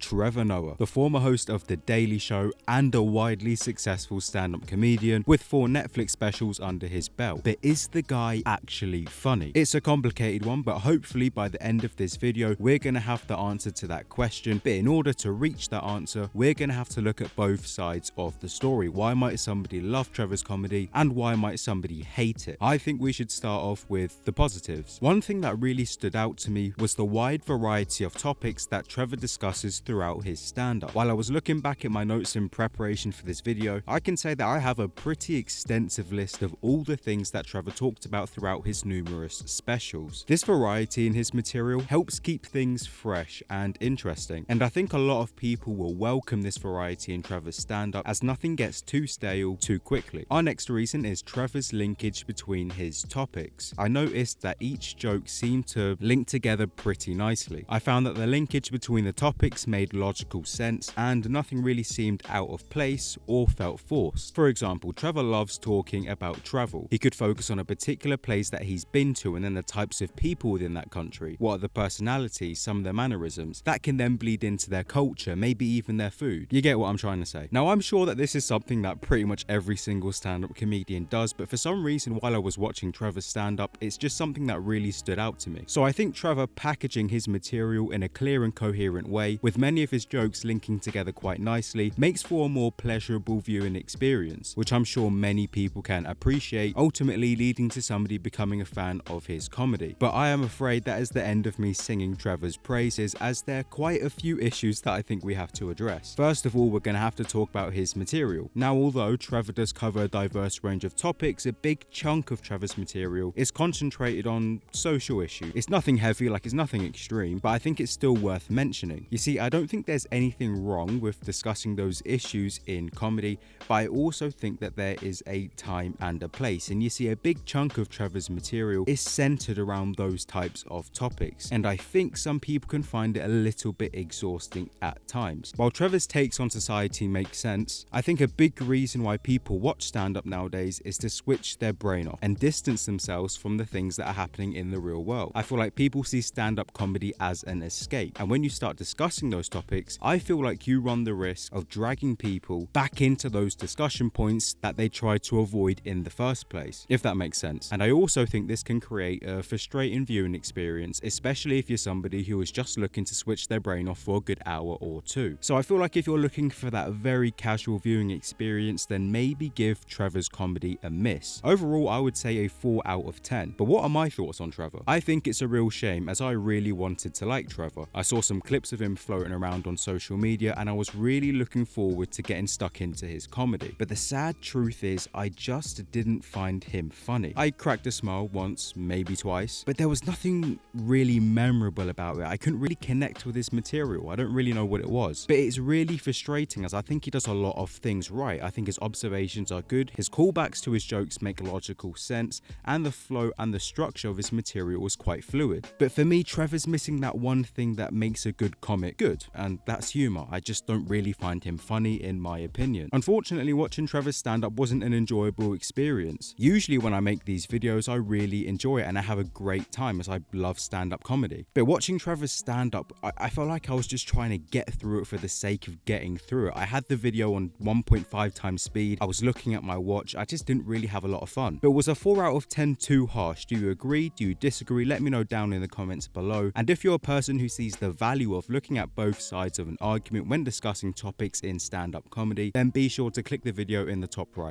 Trevor Noah, the former host of The Daily Show and a widely successful stand-up comedian with 4 Netflix specials under his belt. But is the guy actually funny? It's a complicated one, but hopefully by the end of this video, we're going to have the answer to that question. But in order to reach that answer, we're going to have to look at both sides of the story. Why might somebody love Trevor's comedy and why might somebody hate it? I think we should start off with the positives. One thing that really stood out to me was the wide variety of topics that Trevor discusses throughout his stand-up. While I was looking back at my notes in preparation for this video, I can say that I have a pretty extensive list of all the things that Trevor talked about throughout his numerous specials. This variety in his material helps keep things fresh and interesting, and I think a lot of people will welcome this variety in Trevor's stand-up as nothing gets too stale too quickly. Our next reason is Trevor's linkage between his topics. I noticed that each joke seemed to link together pretty nicely. I found that the linkage between the topics made logical sense and nothing really seemed out of place or felt forced. For example, Trevor loves talking about travel. He could focus on a particular place that he's been to and then the types of people within that country, what are the personalities, some of their mannerisms. That can then bleed into their culture, maybe even their food. You get what I'm trying to say. Now, I'm sure that this is something that pretty much every single stand-up comedian does, but for some reason while I was watching Trevor's stand-up, it's just something that really stood out to me. So I think Trevor packaging his material in a clear and coherent way, with many of his jokes linking together quite nicely, makes for a more pleasurable viewing experience, which I'm sure many people can appreciate, ultimately leading to somebody becoming a fan of his comedy. But I am afraid that is the end of me singing Trevor's praises, as there are quite a few issues that I think we have to address. First of all, we're going to have to talk about his material. Now, although Trevor does cover a diverse range of topics, a big chunk of Trevor's material is concentrated on social issues. It's nothing heavy, like it's nothing extreme, but I think it's still worth mentioning. You see, I don't think there's anything wrong with discussing those issues in comedy, but I also think that there is a time and a place. And you see, a big chunk of Trevor's material is centered around those types of topics, and I think some people can find it a little bit exhausting at times. While Trevor's takes on society make sense, I think a big reason why people watch stand-up nowadays is to switch their brain off and distance themselves from the things that are happening in the real world. I feel like people see stand-up comedy as an escape, and when you start discussing those topics, I feel like you run the risk of dragging people back into those discussion points that they tried to avoid in the first place, if that makes sense. And I also think this can create a frustrating viewing experience, especially if you're somebody who is just looking to switch their brain off for a good hour or two. So I feel like if you're looking for that very casual viewing experience, then maybe give Trevor's comedy a miss. Overall, I would say a 4 out of 10. But what are my thoughts on Trevor? I think it's a real shame, as I really wanted to like Trevor. I saw some clips of him floating around on social media and I was really looking forward to getting stuck into his comedy. But the sad truth is, I just didn't find him funny. I cracked a smile once, maybe twice, but there was nothing really memorable about it. I couldn't really connect with his material. I don't really know what it was. But it's really frustrating, as I think he does a lot of things right. I think his observations are good, his callbacks to his jokes make logical sense, and the flow and the structure of his material was quite fluid. But for me, Trevor's missing that one thing that makes a good comic good, and that's humor. I just don't really find him funny, in my opinion. Unfortunately, watching Trevor's stand-up wasn't an enjoyable experience. Usually when I make these videos, I really enjoy it and I have a great time, as I love stand-up comedy. But watching Trevor's stand-up, I felt like I was just trying to get through it for the sake of getting through it. I had the video on 1.5 times speed. I was looking at my watch. I just didn't really have a lot of fun. But was a 4 out of 10 too harsh? Do you agree? Do you disagree? Let me know down in the comments below. And if you're a person who sees the value of looking at both sides of an argument when discussing topics in stand-up comedy, then be sure to click the video in the top right.